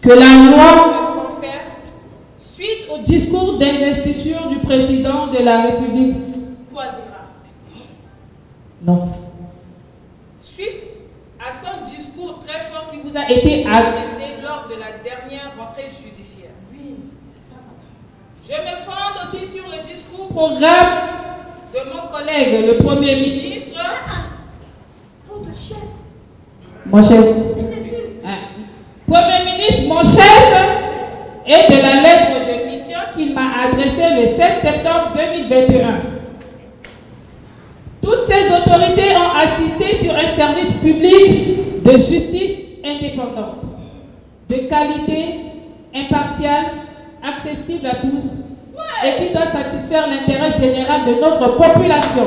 Que la loi confère suite au discours d'investiture du président de la République. Non. Suite à son discours très fort qui vous a été adressé lors de la dernière rentrée judiciaire. Oui, c'est ça, madame. Je me fonde aussi sur le discours programme de mon collègue, le Premier ministre. Votre chef. Mon chef. Premier ministre, mon chef, et de la lettre de mission qu'il m'a adressée le 7 septembre 2021. Toutes ces autorités ont assisté sur un service public de justice indépendante, de qualité, impartiale, accessible à tous, et qui doit satisfaire l'intérêt général de notre population.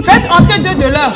Faites entrer deux de l'heure.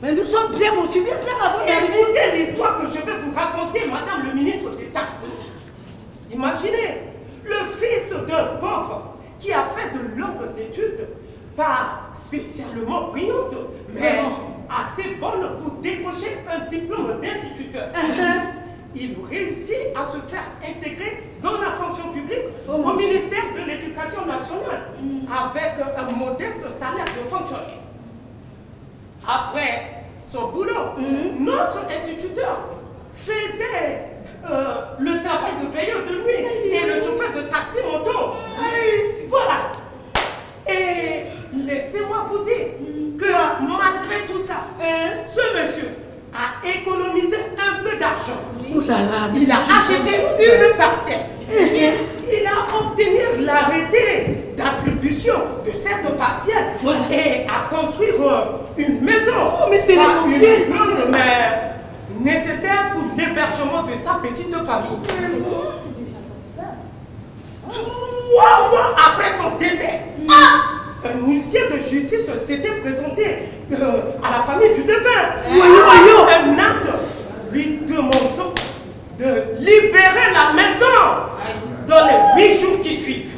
Mais nous sommes bien motivés, bien avant d'arriver. Écoutez l'histoire que je vais vous raconter, Madame le ministre d'État. Imaginez le fils d'un pauvre qui a fait de longues études, pas spécialement brillantes, mais assez bonnes pour décrocher un diplôme d'instituteur. Il réussit à se faire intégrer dans la fonction publique au ministère de l'Éducation nationale avec un modeste salaire de fonctionnaire. Après son boulot, notre instituteur faisait le travail de veilleur de nuit et le chauffeur de taxi moto. Voilà. Et laissez-moi vous dire que malgré tout ça, ce monsieur a économisé un peu d'argent. Il a acheté une parcelle. Il a obtenu l'arrêté d'attribution de cette parcelle et a construit une maison. Oh, mais c'est l'essentiel. Une zone nécessaire pour l'hébergement de sa petite famille. huissier de justice s'était présenté à la famille du défunt. Un acte lui demandant de libérer la maison dans les 8 jours qui suivent.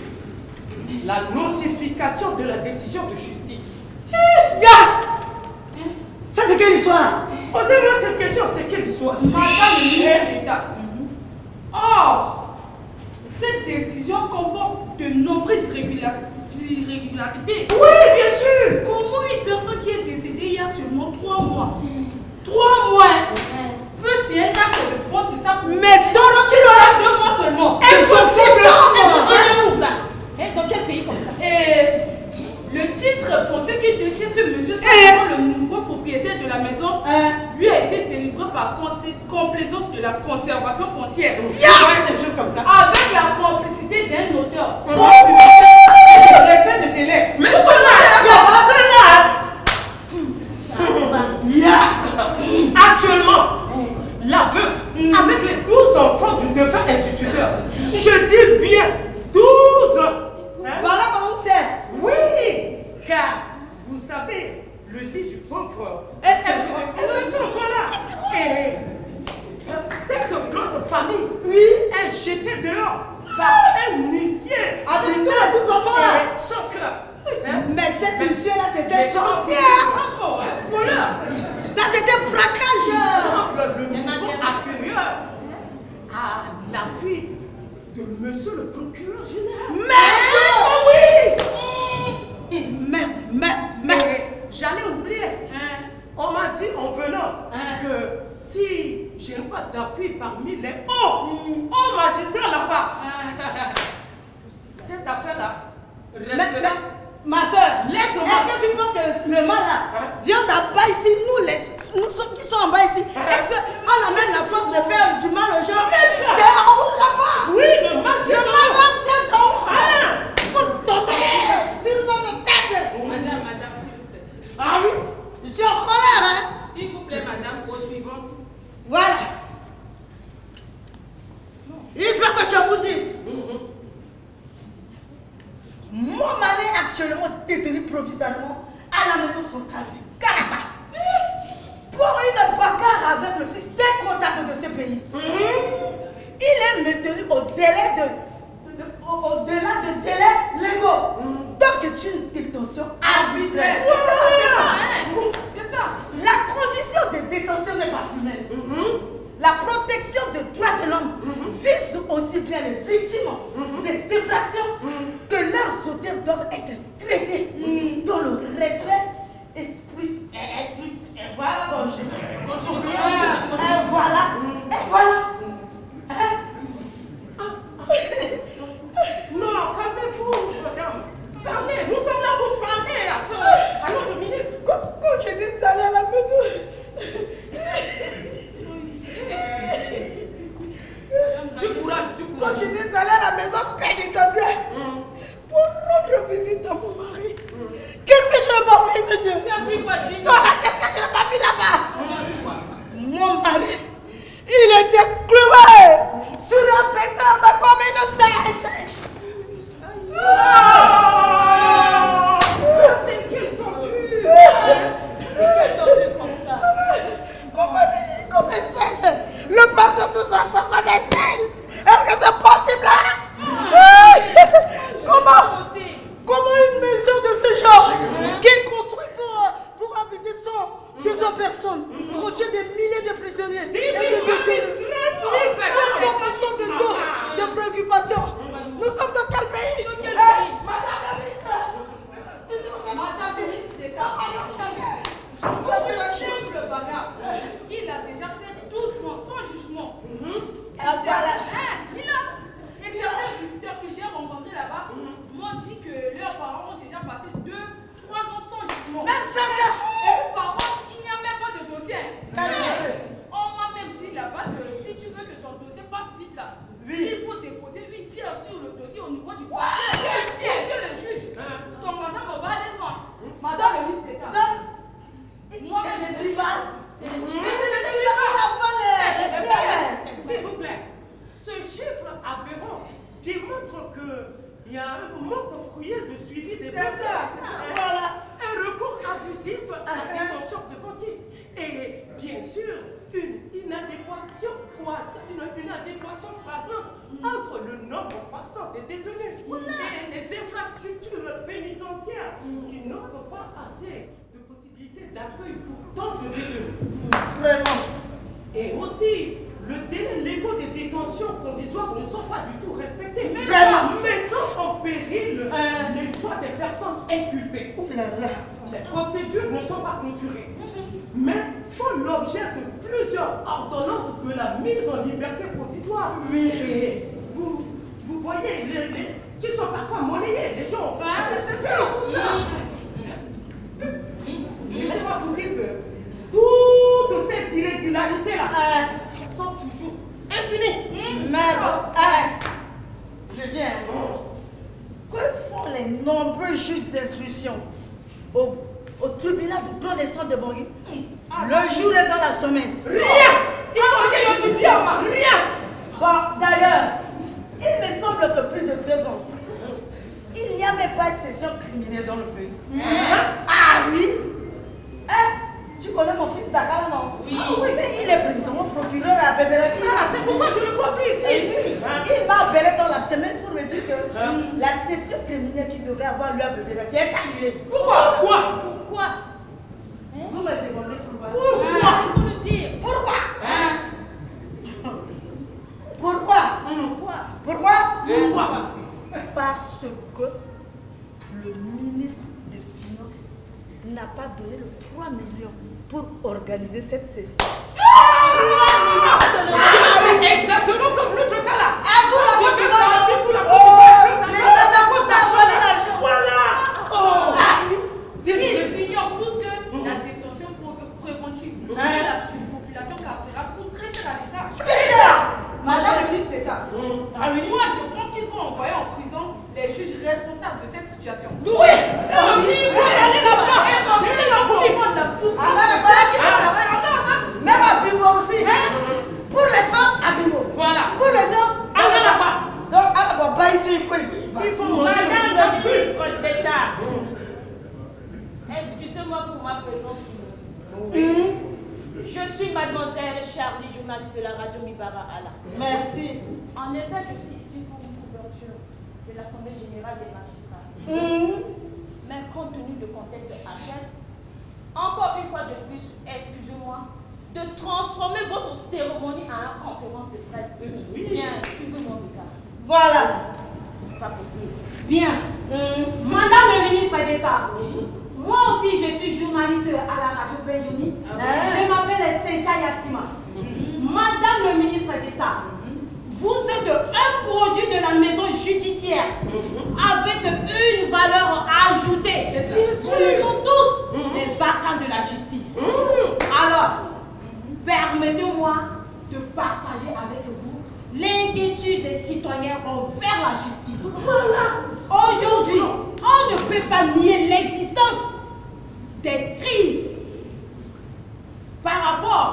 La notification de la décision de justice. Ça c'est quelle histoire? Posez-moi cette question, c'est quelle histoire? Madame le ministre d'État. Or, cette décision comporte de nombreuses irrégularités. Oui, bien sûr. Comment une personne qui est décédée il y a seulement 3 mois, 3 mois, peut signer un acte de vente de sa propriété? Mais Toro, tu l'as 2 mois seulement. Impossible. Dans quel pays comme ça? Et le titre foncier qui détient ce monsieur, c'est le nouveau propriétaire de la maison, lui a été délivré par complaisance de la conservation foncière. Des choses comme ça. Avec la complicité d'un auteur. Sans publicité et le respect de délai. Mais actuellement, la veuve, avec les 12 enfants du défunt instituteur, je dis bien 12. Voilà comment c'est. Oui, car vous savez, le lit du pauvre est voilà. Et cette grande famille est jetée dehors par un huissier. Avec tous les 12 enfants là. Son cœur. Mais cette huissier là c'était sorcière. Ça c'était braquage. Le nouveau accueilleur à l'appui de monsieur le procureur général. Mais j'allais oublier. On m'a dit en venant que si je n'ai pas d'appui parmi les hauts magistrats là-bas, cette affaire-là restera. Ma soeur, est-ce que tu penses que le mal là vient d'en bas ici, nous ceux qui sont en bas ici, est-ce qu'on a même la force de faire du mal aux gens? C'est en haut là-bas. Oui, le mal vient là vient d'en haut. Pour tomber sur notre tête. Madame, s'il vous plaît. Ah oui, je suis en colère, hein. S'il vous plaît, madame, au suivante. Voilà. Il faut que je vous dise. Mon mari est actuellement détenu provisoirement à la maison centrale de Caraba pour une bagarre avec le fils d'un contact de ce pays. Il est maintenu au-delà de délais légaux. Donc c'est une détention arbitraire. C'est ça. La condition de détention n'est pas humaine. La protection des droits de l'homme vise aussi bien les victimes des infractions que leurs auteurs doivent être traités dans le respect esprit. Et voilà, bon, voilà. Non, calmez-vous, madame. Parlez, nous sommes là pour parler à notre ministre. Quand j'étais salée à la maison. Du courage. Quand j'étais allée à la maison pénitentiaire pour rendre visite à mon mari, qu'est-ce que je n'ai pas vu, monsieur? Toi là, qu'est-ce que je n'ai pas vu là-bas? Mon mari, il était cloué sur un pétard de comme une sèche. C'est quelle torture! Comme ça. Mon mari, comme un sèche. Le père de tous enfants comme un sèche. Est-ce que c'est possible là? Comment une maison de ce genre qui est construite pour habiter 200 personnes contient des milliers de prisonniers et de victimes, 300% de taux de préoccupation? Nous sommes dans quel pays? Madame la ministre, Madame le ministre d'État. ça c'est la Chef le bagarre. Il a déjà fait 12 mois sans jugement. Et certains visiteurs que j'ai rencontrés là-bas m'ont dit que leurs parents ont déjà passé 2-3 ans sans jugement. même certains. Et puis parfois, il n'y a même pas de dossier. Quel On m'a même dit là-bas que si tu veux que ton dossier passe vite là, il faut déposer une pierre sur le dossier au niveau du parquet. Monsieur le juge, ton voisin me va aller moi. Madame le ministre d'État. Moi, c'est des primaires. Mais c'est les primaires qui avalent les pierres. S'il vous plaît, ce chiffre aberrant démontre que il y a un manque cruel de suivi des C'est ça. Voilà. Un recours abusif à la détention préventive. Et bien sûr, une inadéquation flagrante entre le nombre croissant des détenus et les infrastructures pénitentiaires qui n'offrent pas assez de possibilités d'accueil pour tant de détenus. Vraiment. Et aussi, le délai légaux des détentions provisoires ne sont pas du tout respectés. Vraiment. Mettant en péril les droits des personnes inculpées. Les procédures ne sont pas clôturées, mais font l'objet de plusieurs ordonnances de la mise en liberté provisoire. Oui. Et vous voyez, qui sont parfois monnayés, les gens. C'est ça. Tout ça. Laissez-moi vous dire que toutes ces irrégularités-là sont toujours impunis. Merde. Je dis, que font les nombreux juges d'instruction au tribunal de grande instance de Bangui? Le jour et dans la semaine. Rien. Il faut dire du bien, Rien. Bon, d'ailleurs, il me semble que plus de 2 ans, il n'y a même pas de session criminelle dans le pays. Ah oui? Tu connais mon fils Dakar, non? Oui. Mais il est président procureur à Bébérati. C'est pourquoi je ne vois plus ici. Il m'a appelé dans la semaine pour me dire que la session criminelle qui devrait avoir lieu à Bébérati est annulée. Pourquoi? Vous me demandez pourquoi? Il faut nous dire. Pourquoi? Parce que le ministre des Finances n'a pas donné le 3 millions pour organiser cette session. Exactement comme l'autre cas là. Voilà. Ils ignorent tous que la détention préventive et la surpopulation carcérale coûte très cher à l'État. C'est ça. Madame le ministre d'État, Moi, je pense qu'il faut envoyer en prison les juges responsables de cette situation. Oui. Aussi, vous allez là-bas. Et comme ça, ils vont comprendre la souffrance de ceux qui sont là-bas. même à Bimo aussi. Pour les femmes, à Bimo. Voilà. Pour les hommes, allez là-bas. Donc, à la bas ici, Il faut manger Madame la ministre d'État, excusez-moi pour ma présence ici. Je suis mademoiselle Charlie, journaliste de la radio Mibara Ala. Merci. En effet, je suis ici pour une couverture de l'Assemblée générale des magistrats. Mais compte tenu du contexte actuel, encore une fois de plus, excusez-moi, de transformer votre cérémonie en une conférence de presse. Bien, suivez mon regard. Voilà. C'est pas possible. Bien. Madame le ministre d'État, moi aussi je suis journaliste à la radio Benjouni. Je m'appelle Cynthia Yassima. Madame le ministre d'État, vous êtes un produit de la maison judiciaire avec une valeur ajoutée. Nous sommes tous des arcanes de la justice. Alors, permettez-moi de partager avec vous l'inquiétude des citoyens envers la justice. Aujourd'hui, on ne peut pas nier l'existence des crises par rapport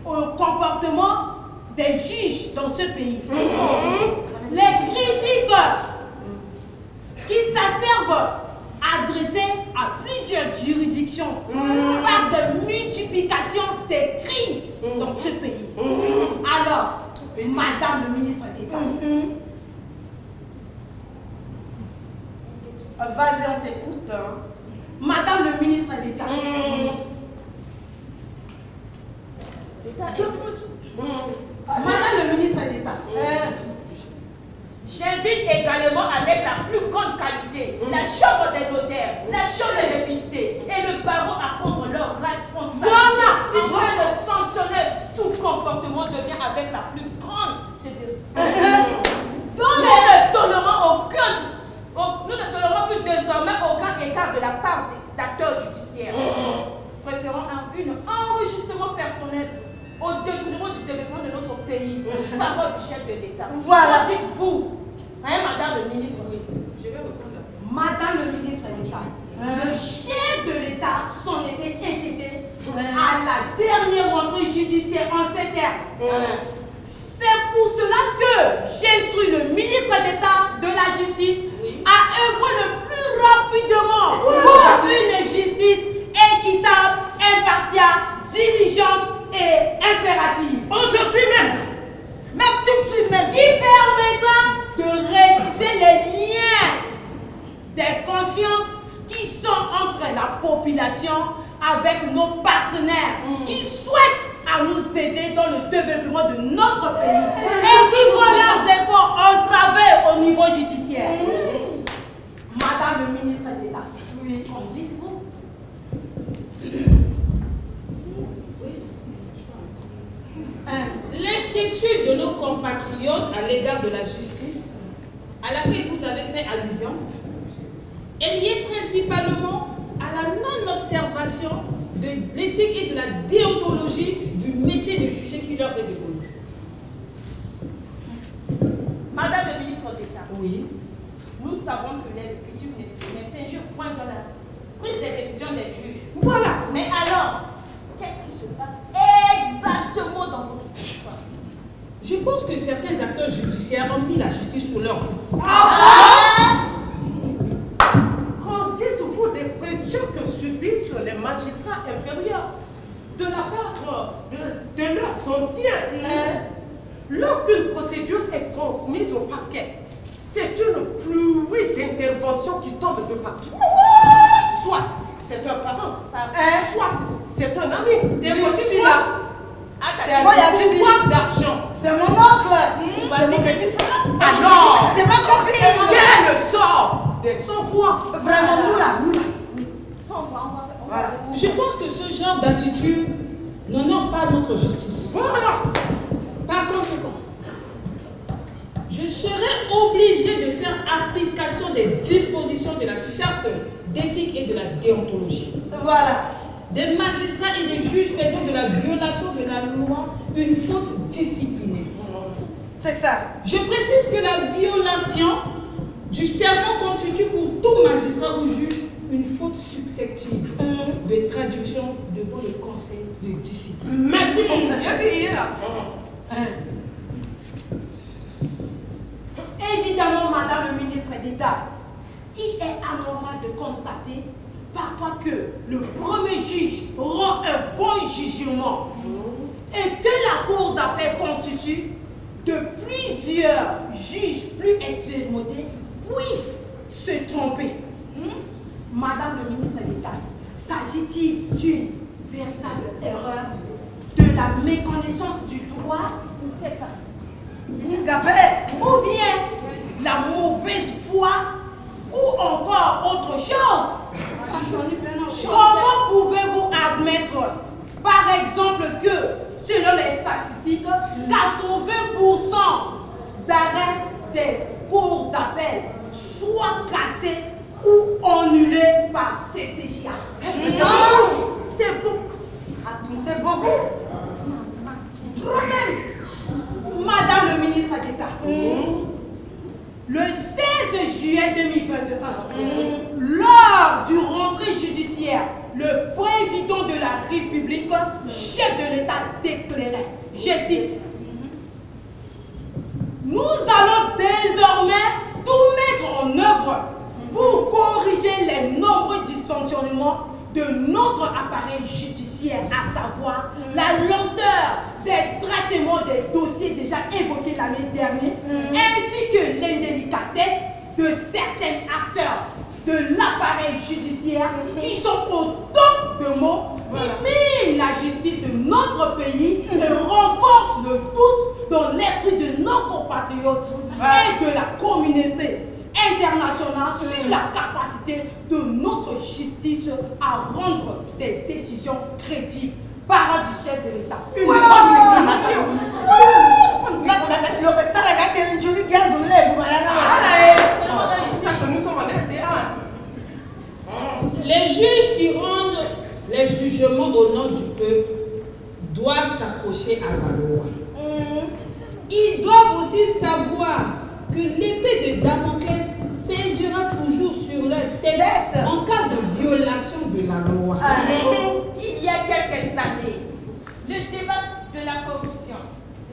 au comportement des juges dans ce pays. Les critiques qui s'acerbent adressées à plusieurs juridictions par de multiplication des crises dans ce pays. Alors, Madame le ministre d'État, Vas-y, on t'écoute. Madame le ministre d'État, Madame le ministre d'État, j'invite également avec la plus grande qualité la chambre des notaires, la chambre des épiciers et le barreau à prendre leurs responsabilités. Afin de sanctionner tout comportement devient avec la plus grande sévérité. Nous ne tolérons plus désormais aucun écart de la part d'acteurs judiciaires. Préférons un enrichissement personnel au détriment du développement de notre pays par votre chef de l'État. Voilà. Dites-vous, Madame le ministre, oui, je vais répondre. Madame le ministre d'État, le chef de l'État s'en était inquiété à la dernière rentrée judiciaire en ces termes. C'est pour cela que j'instruis le ministre d'État de la Justice l'égard de la justice à laquelle vous avez fait allusion est liée principalement à la non-observation de l'éthique et de la déontologie du métier de juger qui leur est dévolu. Madame le ministre d'État, Oui. nous savons que les Écritures ne s'injurent point dans la prise des décisions des juges. Voilà. Mais alors, qu'est-ce qui se passe exactement dans votre histoire? Je pense que certains acteurs judiciaires ont mis la justice sous leur coup. Qu'en dites-vous des pressions que subissent les magistrats inférieurs de la part de leurs anciens? Lorsqu'une procédure est transmise au parquet, c'est une pluie d'interventions qui tombe de partout. Soit c'est un parent, soit c'est un ami, soit c'est un pouvoir d'argent. C'est mon oncle, c'est mon petit frère. Alors, c'est ma copine. Quel est le sort des sans-voix? Vraiment, nous là. Sans voix, Voilà. Je pense que ce genre d'attitude n'honore pas notre justice. Voilà. Par conséquent, je serai obligé de faire application des dispositions de la charte d'éthique et de la déontologie. Voilà. Des magistrats et des juges faisant de la violation de la loi une faute disciplinaire. C'est ça. Je précise que la violation du serment constitue pour tout magistrat ou juge une faute susceptible de traduction devant le conseil de discipline. Merci beaucoup. Merci, il est là. Évidemment, Madame le ministre d'État, il est anormal de constater parfois que le premier juge rend un bon jugement et que la cour d'appel constitue de plusieurs juges plus expérimentés puissent se tromper. Madame le ministre d'État, s'agit-il d'une véritable erreur, de la méconnaissance du droit? Je ne sais pas. Ou bien la mauvaise foi ou encore autre chose? Comment pouvez-vous admettre, par exemple, que selon les statistiques, 80% d'arrêts des cours d'appel soient cassés ou annulés par CCJA? C'est beaucoup. C'est beaucoup. Trop même. Madame le ministre d'État, le 16 juillet 2021, lors du rentrée judiciaire, le président de la République, chef de l'État, déclarait, je cite, « Nous allons désormais tout mettre en œuvre pour corriger les nombreux dysfonctionnements de notre appareil judiciaire, à savoir la lenteur des traitements des dossiers déjà évoqués l'année dernière, ainsi que l'indélicatesse de certains acteurs de l'appareil judiciaire qui sont autant de mots qui minent la justice de notre pays et renforcent le doute dans l'esprit de nos compatriotes et de la communauté internationale sur la capacité de notre justice à rendre des décisions crédibles. Parole du chef de l'État. Une bonne réclamation. Ça que nous sommes en RCA. Les juges qui rendent les jugements au nom du peuple doivent s'accrocher à la loi. Ils doivent aussi savoir que l'épée de Damoclès pèsera toujours sur leur tête en cas de violation de la loi. Il y a quelques années, le débat de la corruption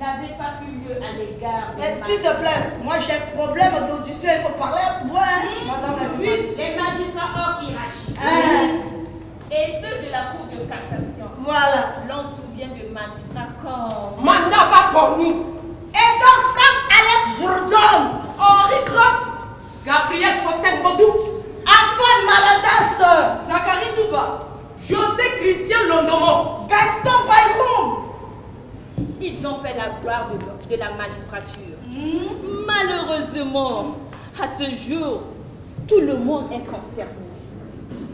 n'avait pas eu lieu à l'égard des S'il te plaît, moi j'ai un problème d'audition, il faut parler à toi, madame la juge. les magistrats hors hiérarchie et ceux de la Cour de cassation. Voilà. L'on se souvient de magistrats comme Mandat pas pour nous. Edouard Franck Alex Jourdan, Henri Crotte, Gabriel Fontaine-Bodou, Antoine Maradas, Zachary Douba, José Christian Londomont, Gaston Bayrou. ils ont fait la gloire de la magistrature. Malheureusement, à ce jour, tout le monde est concerné.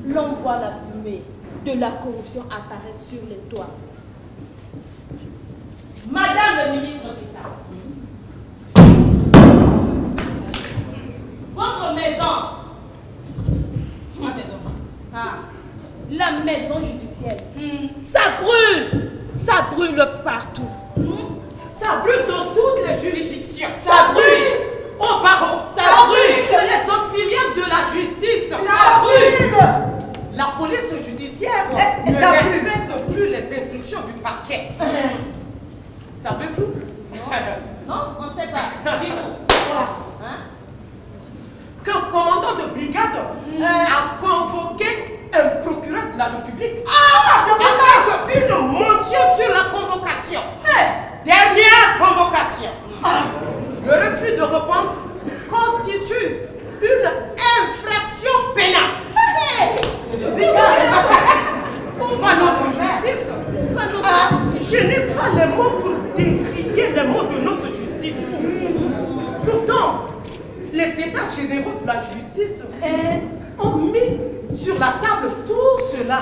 L'on voit la fumée de la corruption apparaître sur les toits. Madame le ministre d'État, Ça brûle partout. Ça brûle dans toutes les juridictions. Ça brûle au barreau. Ça brûle chez les auxiliaires de la justice. Ça brûle. La police judiciaire Et ne ça brûle. respecte plus les instructions du parquet. Savez-vous? Non, on ne sait pas. Dis-nous. Hein? Qu'un commandant de brigade a convoqué un procureur de la République. Avec une motion sur la convocation. Dernière convocation. Le refus de répondre constitue une infraction pénale. Où va notre justice? Je n'ai pas les mots pour décrier les mots de notre justice. Pourtant, les états généraux de la justice ont mis sur la table tout cela.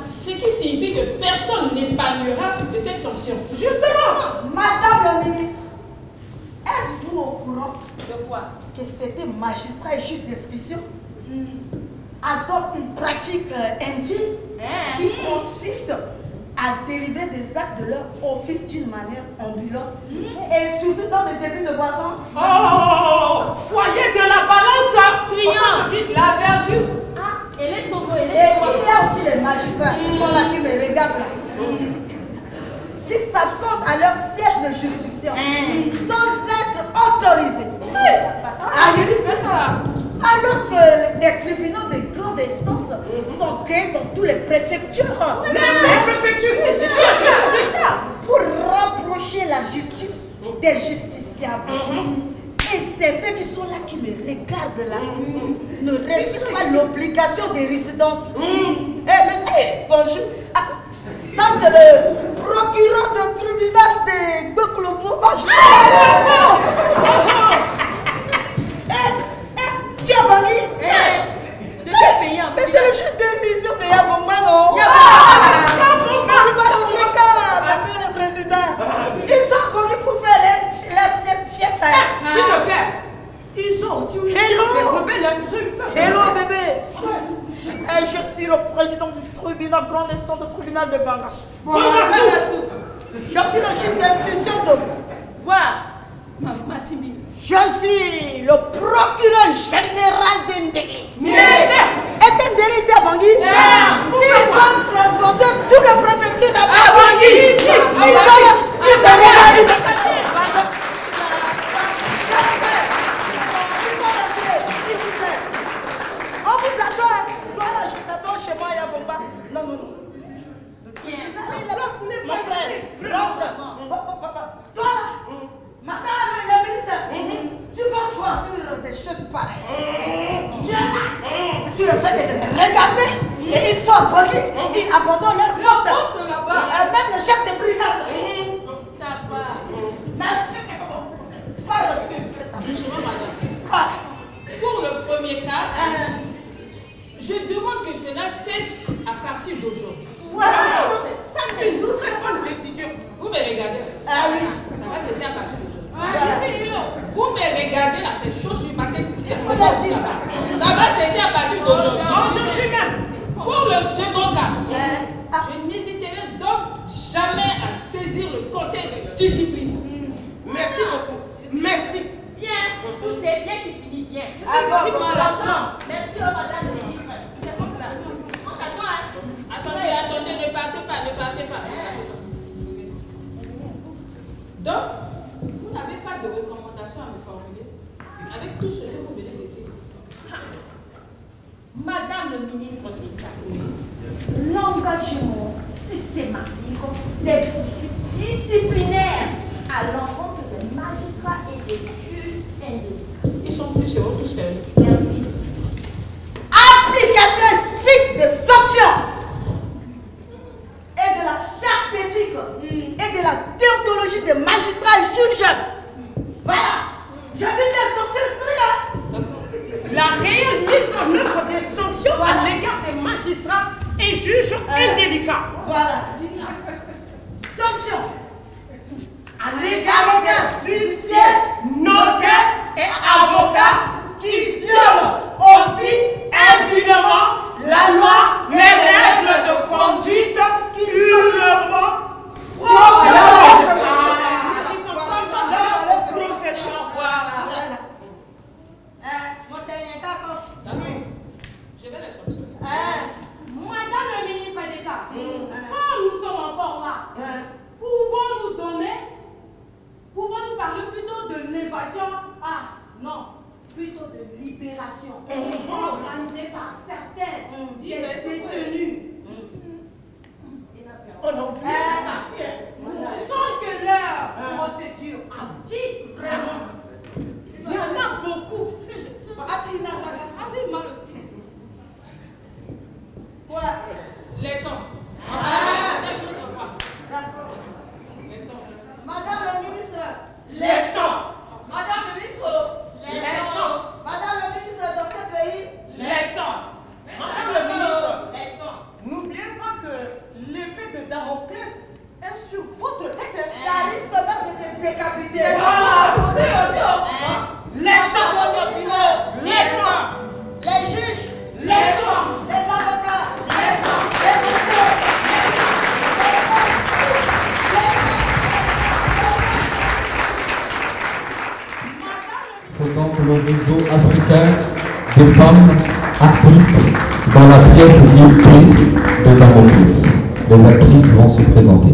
Ce qui signifie que personne n'épargnera de cette sanction. Justement, Madame le ministre, êtes-vous au courant De quoi? que certains magistrats et juges d'instruction adoptent une pratique indigne qui consiste à délivrer des actes de leur office d'une manière ambulante et surtout dans des débits de boisson? oh, foyer de la balance triangle. La verdure. Et les sogos, Et il y a aussi les magistrats qui sont là, qui me regardent là, qui s'absentent à leur siège de juridiction sans être autorisés. Alors que les tribunaux de grande instance sont créés dans toutes les préfectures. Les préfectures. Pour rapprocher la justice des justiciables. Et certains qui sont là, qui me regardent là, ne respectent pas l'obligation des résidences. Bonjour. Ah, ça, c'est le procureur de tribunal de Goklobo. Tu as banni? De quel pays? Mais c'est le juge d'instruction de Yabonga, non? Monsieur le président. Ils sont connus pour faire leur sieste. S'il te plaît, ils ont aussi eu des rebelles. Hello bébé. Je suis le président du tribunal, grande instance du tribunal de Bangassou. Je suis le juge d'instruction de Je suis le procureur général d'Indélé. Est-ce qu'Indélé ici à Bangui? Ils ont transporté toutes les préfectures à Bangui. Ils sont là, ils se regardent. On vous attend. Voilà, je t'attends chez moi, Yabomba. Non. Mon frère, rentre. Toi là, madame le ministre, tu vas voir sur des choses pareilles. Tu es là, tu le fais de les regarder et ils sont abonnés, ils abandonnent leur poste. Même le chef de brigade. Ça va. C'est pas le Franchement, madame. Pour le premier cas, je demande que cela cesse à partir d'aujourd'hui. Voilà. C'est simple. Une très bonne décision. Vous me regardez. Ah oui. Ça va cesser à partir d'aujourd'hui. Vous me regardez là, c'est chaud du matin ici. Il faut leur dire Ça va cesser à partir d'aujourd'hui. Aujourd'hui même. Pour le second cas, je n'hésiterai donc jamais à saisir le conseil de discipline. Merci beaucoup. Merci. Bien, tout est bien qui finit bien. Merci madame le ministre. C'est comme ça. Attendez, ne partez pas. Donc, vous n'avez pas de recommandation à me formuler avec tout ce que vous venez de dire. Madame le ministre d'État, l'engagement systématique des poursuites disciplinaires à l'encontre des magistrats et des juges indépendants. Ils sont plus chez vous, tous fermés. Merci. Application stricte de sanctions et de la charte d'éthique et de la déontologie des magistrats et juges. Voilà. Je dis des sanctions strictes. La réelle mise en œuvre des sanctions à l'égard des magistrats et juges indélicats. Voilà. Sanctions À l'égard des huissiers, notaires et avocats qui violent aussi impunément la loi et les règles de conduite purement Je vais les sanctionner. Madame le ministre d'État, quand nous sommes encore là, pouvons-nous parler plutôt de l'évasion? Ah, non, plutôt de libération organisée par certains des détenus. Sans que leur procédure aboutisse. Il y en a beaucoup. Avez mal aussi. Quoi? Laissons. Madame le ministre. Laissons. Madame le ministre. Laissons. Madame le ministre, dans ce pays. Laissons. Madame le ministre, laissons. N'oubliez pas que l'épée de Damoclès est sur votre tête. Ça risque même de te décapiter. Laissons votre bureau. Laissons. Les juges. Laissons. Les avocats. Laissons. Les officiers. C'est donc le réseau africain des femmes artistes dans la pièce l'épée de Damoclès. Les actrices vont se présenter.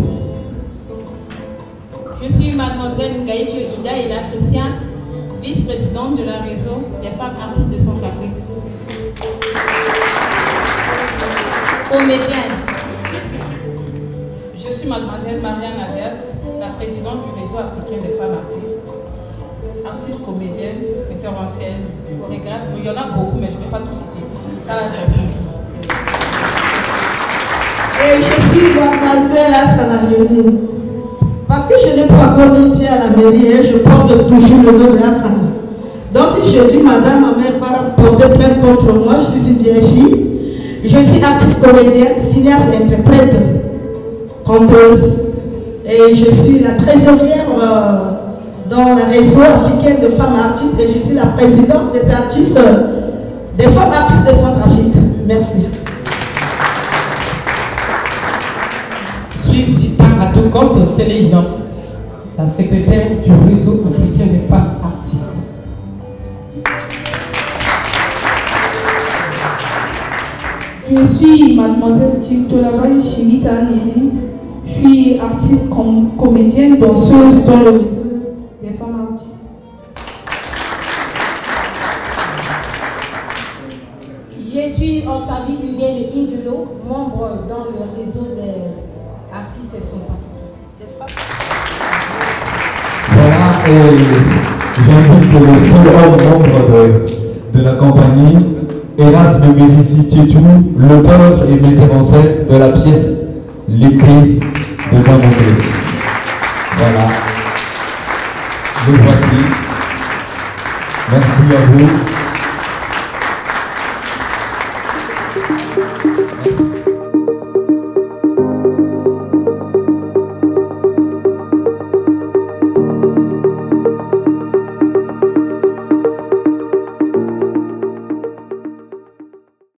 Je suis mademoiselle Ngaïfio Ida et Christian, vice-présidente de la réseau des femmes artistes de Centrafrique. Comédienne. Je suis mademoiselle Marianne Adias, la présidente du réseau africain des femmes artistes. Artiste comédienne, metteur en scène, chorégraphe. Il y en a beaucoup, mais je ne vais pas tout citer. Ça, là, c'est bon. Et je suis mademoiselle Assana Léonie. Parce que je n'ai pas encore mis pied à la mairie et je porte toujours le nom de Assana. Donc si je dis madame, ma mère va porter plainte contre moi, je suis une vieille fille. Je suis artiste comédienne, cinéaste et interprète, conteuse. Et je suis la trésorière dans le réseau africain de femmes artistes et je suis la présidente des artistes, des femmes artistes de Centrafrique. Merci. Je suis Sita Rato Séléidan, la secrétaire du réseau africain des femmes artistes. Je suis mademoiselle Tolawai Shimita Nili. Je suis artiste comédienne, danseuse dans le réseau des femmes artistes. Je suis Octavie Huguet de Indulo, membre dans le réseau des artistes centrafricains. Voilà, et j'invite le seul homme membre de la compagnie, Erasme Médici Tietou, l'auteur et metteur en scène de la pièce L'épée de Damoclès. Voilà. Le voici. Merci à vous.